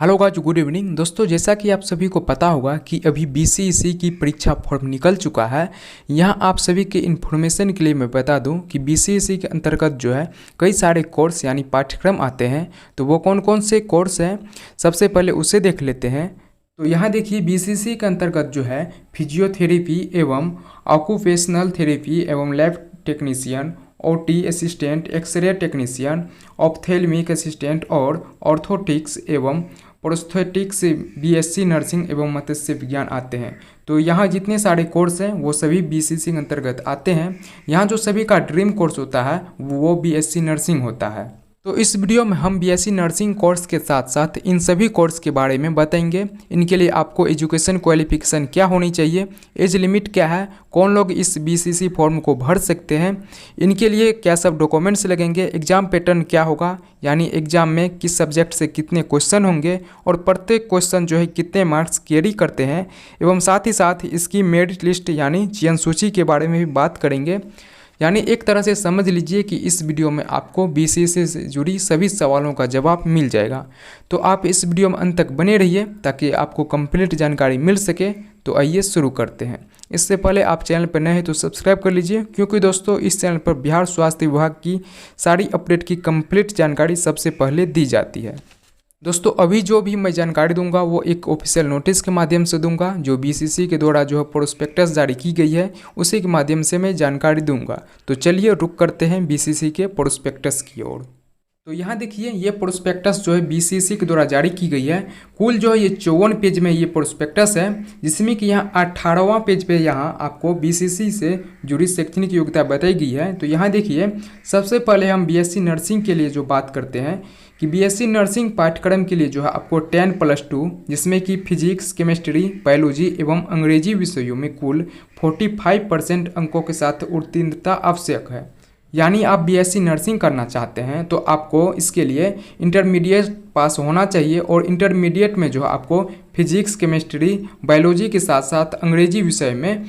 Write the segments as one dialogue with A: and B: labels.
A: Hello guys, good evening दोस्तों। जैसा कि आप सभी को पता होगा कि अभी बीसीईसी की परीक्षा फॉर्म निकल चुका है। यहां आप सभी के इन्फॉर्मेशन के लिए मैं बता दूं कि बीसीईसी के अंतर्गत जो है कई सारे कोर्स यानी पाठ्यक्रम आते हैं। तो वो कौन कौन से कोर्स हैं, सबसे पहले उसे देख लेते हैं। तो यहाँ देखिए, बीसीईसी के अंतर्गत जो है फिजियोथेरेपी एवं ऑक्यूपेशनल थेरेपी एवं lab technician, OT assistant, x-ray technician, ophthalmic assistant और ऑर्थोटिक्स एवं प्रोस्थेटिक्स, बीएससी नर्सिंग एवं मत्स्य विज्ञान आते हैं। तो यहाँ जितने सारे कोर्स हैं वो सभी बीसीसी के अंतर्गत आते हैं। यहाँ जो सभी का ड्रीम कोर्स होता है वो बीएससी नर्सिंग होता है। तो इस वीडियो में हम बीएससी नर्सिंग कोर्स के साथ साथ इन सभी कोर्स के बारे में बताएंगे। इनके लिए आपको एजुकेशन क्वालिफिकेशन क्या होनी चाहिए, एज लिमिट क्या है, कौन लोग इस बीसीसी फॉर्म को भर सकते हैं, इनके लिए क्या सब डॉक्यूमेंट्स लगेंगे, एग्जाम पैटर्न क्या होगा, यानी एग्जाम में किस सब्जेक्ट से कितने क्वेश्चन होंगे और प्रत्येक क्वेश्चन जो है कितने मार्क्स कैरी करते हैं, एवं साथ ही साथ इसकी मेरिट लिस्ट यानी चयन सूची के बारे में भी बात करेंगे। यानी एक तरह से समझ लीजिए कि इस वीडियो में आपको बीसीसी से जुड़ी सभी सवालों का जवाब मिल जाएगा। तो आप इस वीडियो में अंत तक बने रहिए ताकि आपको कंप्लीट जानकारी मिल सके। तो आइए शुरू करते हैं। इससे पहले आप चैनल पर नए हैं तो सब्सक्राइब कर लीजिए, क्योंकि दोस्तों इस चैनल पर बिहार स्वास्थ्य विभाग की सारी अपडेट की कंप्लीट जानकारी सबसे पहले दी जाती है। दोस्तों अभी जो भी मैं जानकारी दूंगा वो एक ऑफिशियल नोटिस के माध्यम से दूंगा, जो बीसीसी के द्वारा जो है प्रोस्पेक्टस जारी की गई है उसी के माध्यम से मैं जानकारी दूंगा। तो चलिए रुक करते हैं बीसीसी के प्रोस्पेक्टस की ओर। तो यहाँ देखिए, ये प्रोस्पेक्टस जो है बीसीसी के द्वारा जारी की गई है। कुल जो है ये 54 पेज में ये प्रोस्पेक्टस है, जिसमें कि यहाँ 18वां पेज पे यहाँ आपको बीसीसी से जुड़ी शैक्षणिक योग्यता बताई गई है। तो यहाँ देखिए, सबसे पहले हम बीएससी नर्सिंग के लिए जो बात करते हैं कि बीएससी नर्सिंग पाठ्यक्रम के लिए जो है आपको 10+2, जिसमें कि फिजिक्स, केमिस्ट्री, बायोलॉजी एवं अंग्रेजी विषयों में कुल 45% अंकों के साथ उत्तीर्णता आवश्यक है। यानी आप बीएससी नर्सिंग करना चाहते हैं तो आपको इसके लिए इंटरमीडिएट पास होना चाहिए, और इंटरमीडिएट में जो है आपको फिजिक्स, केमिस्ट्री, बायोलॉजी के साथ साथ अंग्रेजी विषय में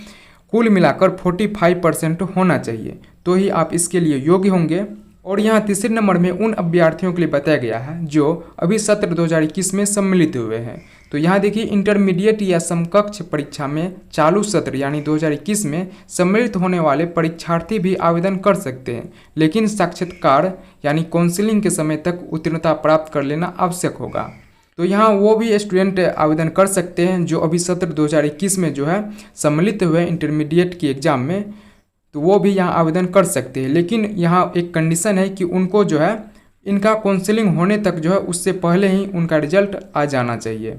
A: कुल मिलाकर 45% होना चाहिए, तो ही आप इसके लिए योग्य होंगे। और यहाँ तीसरे नंबर में उन अभ्यर्थियों के लिए बताया गया है जो अभी सत्र 2021 में सम्मिलित हुए हैं। तो यहाँ देखिए, इंटरमीडिएट या समकक्ष परीक्षा में चालू सत्र यानी 2021 में सम्मिलित होने वाले परीक्षार्थी भी आवेदन कर सकते हैं, लेकिन साक्षात्कार यानी काउंसलिंग के समय तक उत्तीर्णता प्राप्त कर लेना आवश्यक होगा। तो यहाँ वो भी स्टूडेंट आवेदन कर सकते हैं जो अभी सत्र 2021 में जो है सम्मिलित हुए इंटरमीडिएट की एग्ज़ाम में, तो वो भी यहाँ आवेदन कर सकते हैं। लेकिन यहाँ एक कंडीशन है कि उनको जो है इनका काउंसलिंग होने तक जो है उससे पहले ही उनका रिजल्ट आ जाना चाहिए।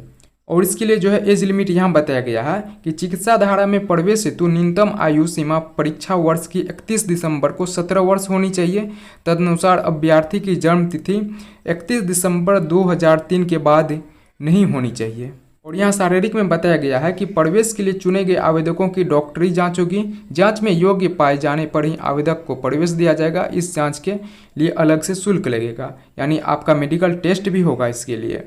A: और इसके लिए जो है एज लिमिट यहाँ बताया गया है कि चिकित्सा धारा में प्रवेश हेतु न्यूनतम आयु सीमा परीक्षा वर्ष की 31 दिसंबर को 17 वर्ष होनी चाहिए। तदनुसार अभ्यर्थी की जन्म तिथि 31 दिसंबर 2003 के बाद नहीं होनी चाहिए। और यहाँ शारीरिक में बताया गया है कि प्रवेश के लिए चुने गए आवेदकों की डॉक्टरी जांच होगी। जांच में योग्य पाए जाने पर ही आवेदक को प्रवेश दिया जाएगा। इस जांच के लिए अलग से शुल्क लगेगा, यानी आपका मेडिकल टेस्ट भी होगा इसके लिए।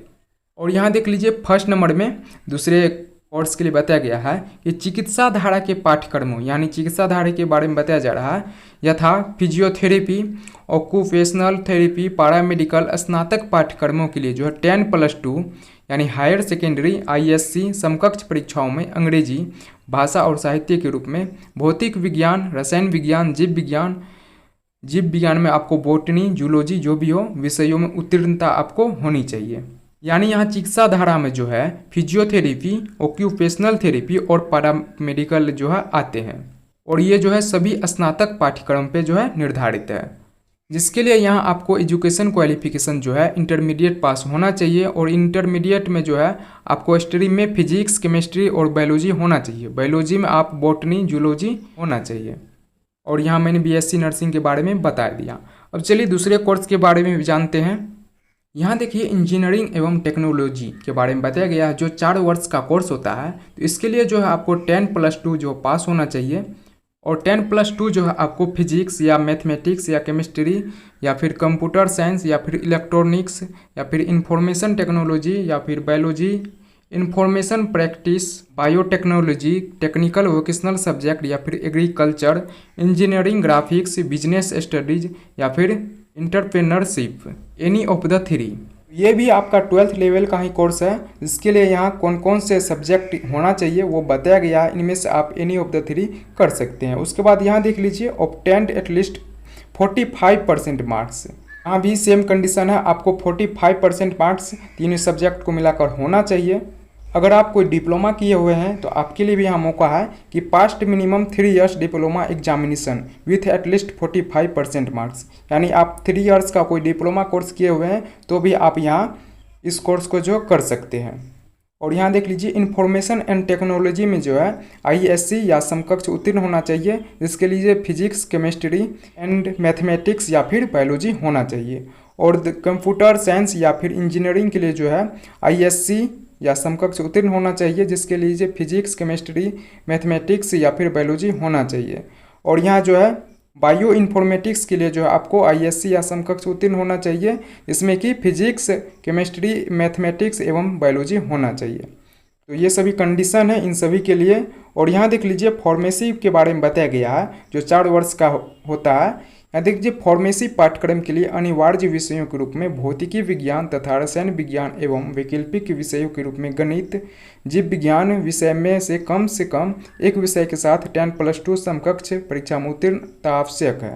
A: और यहाँ देख लीजिए, फर्स्ट नंबर में दूसरे कोर्स के लिए बताया गया है कि चिकित्सा धारा के पाठ्यक्रमों यानी चिकित्सा धारा के बारे में बताया जा रहा है। यथा फिजियोथेरेपी, ऑक्यूपेशनल थेरेपी, पैरामेडिकल स्नातक पाठ्यक्रमों के लिए जो है 10+2 यानी हायर सेकेंडरी आईएससी समकक्ष परीक्षाओं में अंग्रेजी भाषा और साहित्य के रूप में, भौतिक विज्ञान, रसायन विज्ञान, जीव विज्ञान में आपको बोटनी, जूलॉजी जो भी हो विषयों में उत्तीर्णता आपको होनी चाहिए। यानी यहाँ चिकित्सा धारा में जो है फिजियोथेरेपी, ऑक्यूपेशनल थेरेपी और पैरामेडिकल जो है आते हैं, और ये जो है सभी स्नातक पाठ्यक्रम पे जो है निर्धारित है, जिसके लिए यहाँ आपको एजुकेशन क्वालिफिकेशन जो है इंटरमीडिएट पास होना चाहिए। और इंटरमीडिएट में जो है आपको स्ट्रीम में फिजिक्स, केमिस्ट्री और बायोलॉजी होना चाहिए। बायोलॉजी में आप बॉटनी, जूलॉजी होना चाहिए। और यहाँ मैंने बीएससी नर्सिंग के बारे में बता दिया। अब चलिए दूसरे कोर्स के बारे में भी जानते हैं। यहाँ देखिए, इंजीनियरिंग एवं टेक्नोलॉजी के बारे में बताया गया है, जो 4 वर्ष का कोर्स होता है। तो इसके लिए जो है आपको 10+2 जो पास होना चाहिए, और 10+2 जो है आपको फिजिक्स या मैथमेटिक्स या केमिस्ट्री या फिर कंप्यूटर साइंस या फिर इलेक्ट्रॉनिक्स या फिर इंफॉर्मेशन टेक्नोलॉजी या फिर biology, information practice, biotechnology, technical vocational subject या फिर agriculture, engineering, graphics, business studies या फिर entrepreneurship, any of the three. ये भी आपका 12th लेवल का ही कोर्स है। इसके लिए यहाँ कौन कौन से सब्जेक्ट होना चाहिए वो बताया गया है। इनमें से आप एनी ऑफ द 3 कर सकते हैं। उसके बाद यहाँ देख लीजिए ऑब्टेंड एटलीस्ट 45% मार्क्स। यहाँ भी सेम कंडीशन है, आपको 45% मार्क्स तीनों सब्जेक्ट को मिलाकर होना चाहिए। अगर आप कोई डिप्लोमा किए हुए हैं तो आपके लिए भी यहाँ मौका है कि past minimum 3 years diploma examination with at least 45% marks, यानी आप 3 इयर्स का कोई डिप्लोमा कोर्स किए हुए हैं तो भी आप यहाँ इस कोर्स को जो कर सकते हैं। और यहाँ देख लीजिए इंफॉर्मेशन एंड टेक्नोलॉजी में जो है ISC या समकक्ष उत्तीर्ण होना चाहिए, जिसके लिए फिजिक्स, केमिस्ट्री एंड मैथमेटिक्स या फिर बायोलॉजी होना चाहिए। और कंप्यूटर साइंस या फिर इंजीनियरिंग के लिए जो है ISC या समकक्ष उत्तीर्ण होना चाहिए, जिसके लिए फिजिक्स, केमिस्ट्री, मैथमेटिक्स या फिर बायोलॉजी होना चाहिए। और यहाँ जो है बायो इन्फॉर्मेटिक्स के लिए जो है आपको ISC या समकक्ष उत्तीर्ण होना चाहिए, इसमें कि फिजिक्स, केमिस्ट्री, मैथमेटिक्स एवं बायोलॉजी होना चाहिए। तो ये सभी कंडीशन है इन सभी के लिए। और यहाँ देख लीजिए फार्मेसी के बारे में बताया गया है जो 4 वर्ष का होता है। यहाँ देख लीजिए फार्मेसी पाठ्यक्रम के लिए अनिवार्य विषयों के रूप में भौतिकी विज्ञान तथा रसायन विज्ञान एवं वैकल्पिक विषयों के रूप में गणित, जीव विज्ञान विषय में से कम एक विषय के साथ 10+2 समकक्ष परीक्षा में उत्तीर्णता आवश्यक है।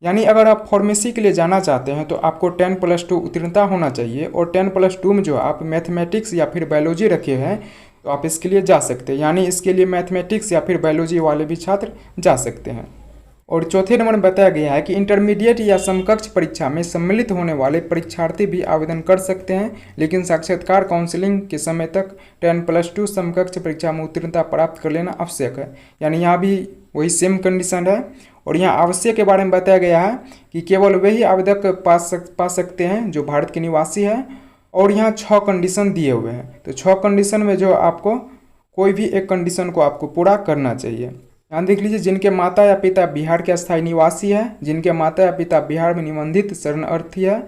A: यानी अगर आप फार्मेसी के लिए जाना चाहते हैं तो आपको 10+2 उत्तीर्णता होना चाहिए। और 10+2 में जो आप मैथमेटिक्स या फिर बायोलॉजी रखे हैं तो आप इसके लिए जा सकते हैं, यानी इसके लिए मैथमेटिक्स या फिर बायोलॉजी वाले भी छात्र जा सकते हैं। और चौथे नंबर में बताया गया है कि इंटरमीडिएट या समकक्ष परीक्षा में सम्मिलित होने वाले परीक्षार्थी भी आवेदन कर सकते हैं, लेकिन साक्षात्कार काउंसलिंग के समय तक 10+2 समकक्ष परीक्षा में उत्तीर्णता प्राप्त कर लेना आवश्यक है। यानी यहाँ भी वही सेम कंडीशन है। और यहाँ आवश्यक के बारे में बताया गया है कि केवल वही आवेदक पा सकते हैं जो भारत के निवासी है। और यहाँ 6 कंडीशन दिए हुए हैं, तो 6 कंडीशन में जो आपको कोई भी एक कंडीशन को आपको पूरा करना चाहिए। यहाँ देख लीजिए जिनके माता या पिता बिहार के अस्थायी निवासी है, जिनके माता या पिता बिहार में निबंधित शरणार्थी है,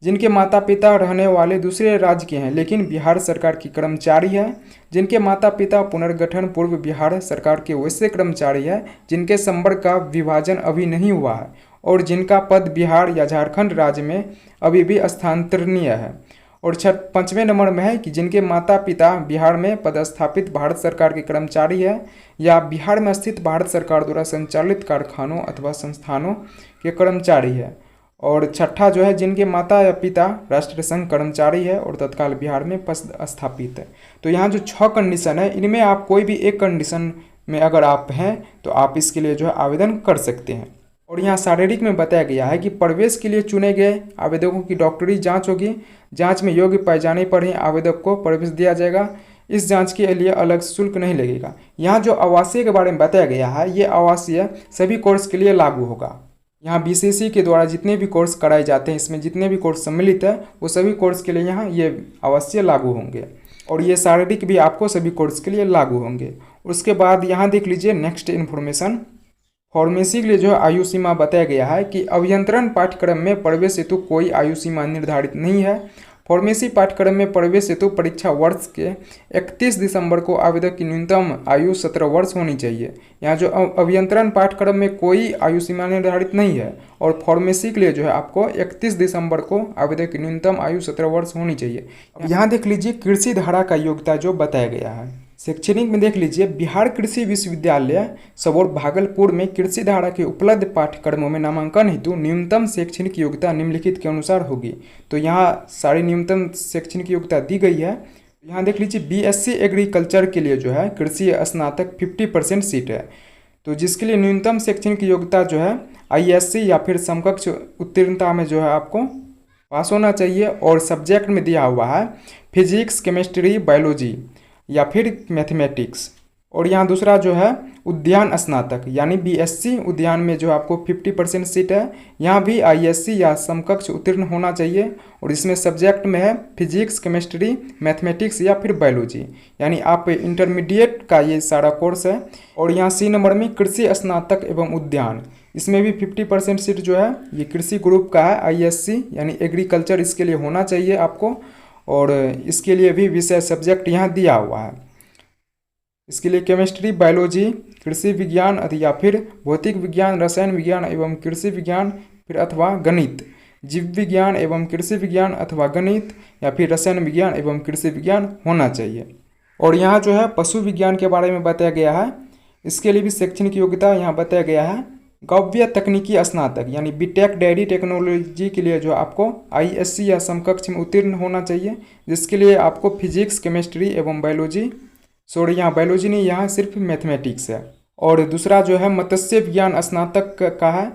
A: जिनके माता पिता रहने वाले दूसरे राज्य के हैं लेकिन बिहार सरकार की कर्मचारी है, जिनके माता पिता पुनर्गठन पूर्व बिहार सरकार के वैसे कर्मचारी है जिनके संवर्ग का विभाजन अभी नहीं हुआ है, और जिनका पद बिहार या झारखंड राज्य में अभी भी स्थानांतरणीय है। और 5वें नंबर में है कि जिनके माता पिता बिहार में पदस्थापित भारत सरकार के कर्मचारी है या बिहार में स्थित भारत सरकार द्वारा संचालित कारखानों अथवा संस्थानों के कर्मचारी है। और 6ठा जो है जिनके माता या पिता राष्ट्रीय संघ कर्मचारी है और तत्काल बिहार में पदस्थापित है। तो यहाँ जो 6 कंडीशन है इनमें आप कोई भी एक कंडीशन में अगर आप हैं तो आप इसके लिए जो है आवेदन कर सकते हैं। और यहाँ शारीरिक में बताया गया है कि प्रवेश के लिए चुने गए आवेदकों की डॉक्टरी जांच होगी। जांच में योग्य पाए जाने पर ही आवेदक को प्रवेश दिया जाएगा। इस जांच के लिए अलग शुल्क नहीं लगेगा। यहाँ जो आवासीय के बारे में बताया गया है ये आवासीय सभी कोर्स के लिए लागू होगा। यहाँ BCC के द्वारा जितने भी कोर्स कराए जाते हैं, इसमें जितने भी कोर्स सम्मिलित है वो सभी कोर्स के लिए यहाँ ये आवासीय लागू होंगे। और ये शारीरिक भी आपको सभी कोर्स के लिए लागू होंगे। उसके बाद यहाँ देख लीजिए नेक्स्ट इन्फॉर्मेशन, फार्मेसी के लिए जो आयु सीमा बताया गया है कि अभियंत्रण पाठ्यक्रम में प्रवेश हेतु कोई आयु सीमा निर्धारित नहीं है। फार्मेसी पाठ्यक्रम में प्रवेश हेतु परीक्षा वर्ष के 31 दिसंबर को आवेदक की न्यूनतम आयु 17 वर्ष होनी चाहिए। यहाँ जो अभियंत्रण पाठ्यक्रम में कोई आयु सीमा निर्धारित नहीं है। और फार्मेसी के लिए जो है आपको 31 दिसंबर को आवेदक की न्यूनतम आयु 17 वर्ष होनी चाहिए। यहाँ देख लीजिए कृषि धारा का योग्यता जो बताया गया है। शैक्षणिक में देख लीजिए बिहार कृषि विश्वविद्यालय सबौर भागलपुर में कृषि धारा के उपलब्ध पाठ्यक्रमों में नामांकन हेतु न्यूनतम शैक्षणिक योग्यता निम्नलिखित के अनुसार होगी। तो यहाँ सारी न्यूनतम शैक्षणिक योग्यता दी गई है। यहाँ देख लीजिए BSc एग्रीकल्चर के लिए जो है कृषि स्नातक 50% सीट है। तो जिसके लिए न्यूनतम शैक्षणिक योग्यता जो है ISC या फिर समकक्ष उत्तीर्णता में जो है आपको पास होना चाहिए। और सब्जेक्ट में दिया हुआ है फिजिक्स, केमिस्ट्री, बायोलॉजी या फिर मैथमेटिक्स। और यहाँ दूसरा जो है उद्यान स्नातक यानी BSc उद्यान में जो आपको 50% सीट है। यहाँ भी ISC या समकक्ष उत्तीर्ण होना चाहिए। और इसमें सब्जेक्ट में है फिजिक्स, केमिस्ट्री, मैथमेटिक्स या फिर बायोलॉजी, यानी आप इंटरमीडिएट का ये सारा कोर्स है। और यहाँ C नंबर में कृषि स्नातक एवं उद्यान, इसमें भी 50% सीट जो है ये कृषि ग्रुप का है ISC यानी एग्रीकल्चर, इसके लिए होना चाहिए आपको। और इसके लिए भी विषय सब्जेक्ट यहाँ दिया हुआ है। इसके लिए केमिस्ट्री, बायोलॉजी, कृषि विज्ञान या फिर भौतिक विज्ञान, रसायन विज्ञान एवं कृषि विज्ञान फिर अथवा गणित, जीव विज्ञान एवं कृषि विज्ञान अथवा गणित या फिर रसायन विज्ञान एवं कृषि विज्ञान होना चाहिए। और यहाँ जो है पशु विज्ञान के बारे में बताया गया है, इसके लिए भी शैक्षणिक योग्यता यहाँ बताया गया है गव्य तकनीकी स्नातक यानी बीटेक डेयरी टेक्नोलॉजी के लिए जो आपको आईएससी या समकक्ष में उत्तीर्ण होना चाहिए, जिसके लिए आपको फिजिक्स, केमिस्ट्री एवं बायोलॉजी, सॉरी यहाँ बायोलॉजी नहीं, यहाँ सिर्फ मैथमेटिक्स है। और दूसरा जो है मत्स्य विज्ञान स्नातक का है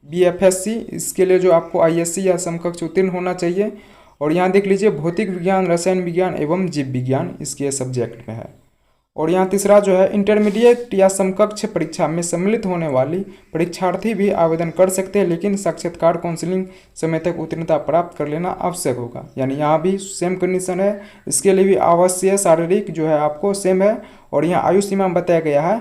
A: बीएफएससी, इसके लिए जो आपको आईएससी या समकक्ष उत्तीर्ण होना चाहिए। और यहाँ देख लीजिए भौतिक विज्ञान, रसायन विज्ञान एवं जीव विज्ञान इसके सब्जेक्ट में है। और यहाँ तीसरा जो है इंटरमीडिएट या समकक्ष परीक्षा में सम्मिलित होने वाली परीक्षार्थी भी आवेदन कर सकते हैं, लेकिन साक्षात्कार काउंसलिंग समय तक उत्तीर्णता प्राप्त कर लेना आवश्यक होगा। यानी यहाँ भी सेम कंडीशन है, इसके लिए भी आवश्यक शारीरिक जो है आपको सेम है। और यहाँ आयु सीमा बताया गया है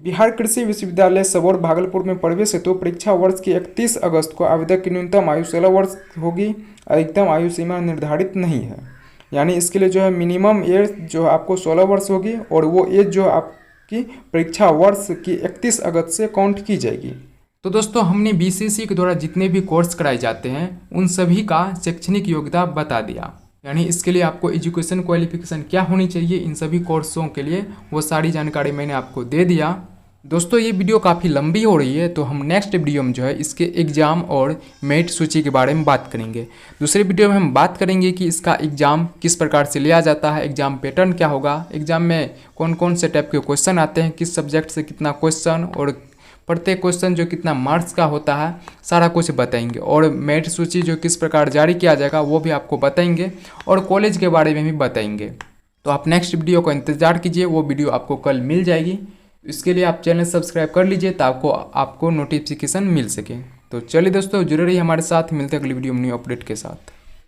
A: बिहार कृषि विश्वविद्यालय सबौर भागलपुर में प्रवेश हेतु परीक्षा वर्ष की 31 अगस्त को आवेदक की न्यूनतम आयु 16 वर्ष होगी, अधिकतम आयु सीमा निर्धारित नहीं है। यानी इसके लिए जो है मिनिमम एज जो आपको 16 वर्ष होगी और वो एज जो आपकी परीक्षा वर्ष की 31 अगस्त से काउंट की जाएगी। तो दोस्तों हमने बीसीएसई के द्वारा जितने भी कोर्स कराए जाते हैं उन सभी का शैक्षणिक योग्यता बता दिया। यानी इसके लिए आपको एजुकेशन क्वालिफिकेशन क्या होनी चाहिए इन सभी कोर्सों के लिए वो सारी जानकारी मैंने आपको दे दिया। दोस्तों ये वीडियो काफ़ी लंबी हो रही है, तो हम नेक्स्ट वीडियो में जो है इसके एग्ज़ाम और मेरिट सूची के बारे में बात करेंगे। दूसरे वीडियो में हम बात करेंगे कि इसका एग्ज़ाम किस प्रकार से लिया जाता है, एग्ज़ाम पैटर्न क्या होगा, एग्ज़ाम में कौन कौन से टाइप के क्वेश्चन आते हैं, किस सब्जेक्ट से कितना क्वेश्चन और प्रत्येक क्वेश्चन जो कितना मार्क्स का होता है, सारा कुछ बताएंगे। और मेरिट सूची जो किस प्रकार जारी किया जाएगा वो भी आपको बताएंगे और कॉलेज के बारे में भी बताएंगे। तो आप नेक्स्ट वीडियो का इंतज़ार कीजिए, वो वीडियो आपको कल मिल जाएगी। इसके लिए आप चैनल सब्सक्राइब कर लीजिए ताकि आपको नोटिफिकेशन मिल सके। तो चलिए दोस्तों जुड़े रहिए हमारे साथ, मिलते हैं अगली वीडियो में न्यू अपडेट के साथ।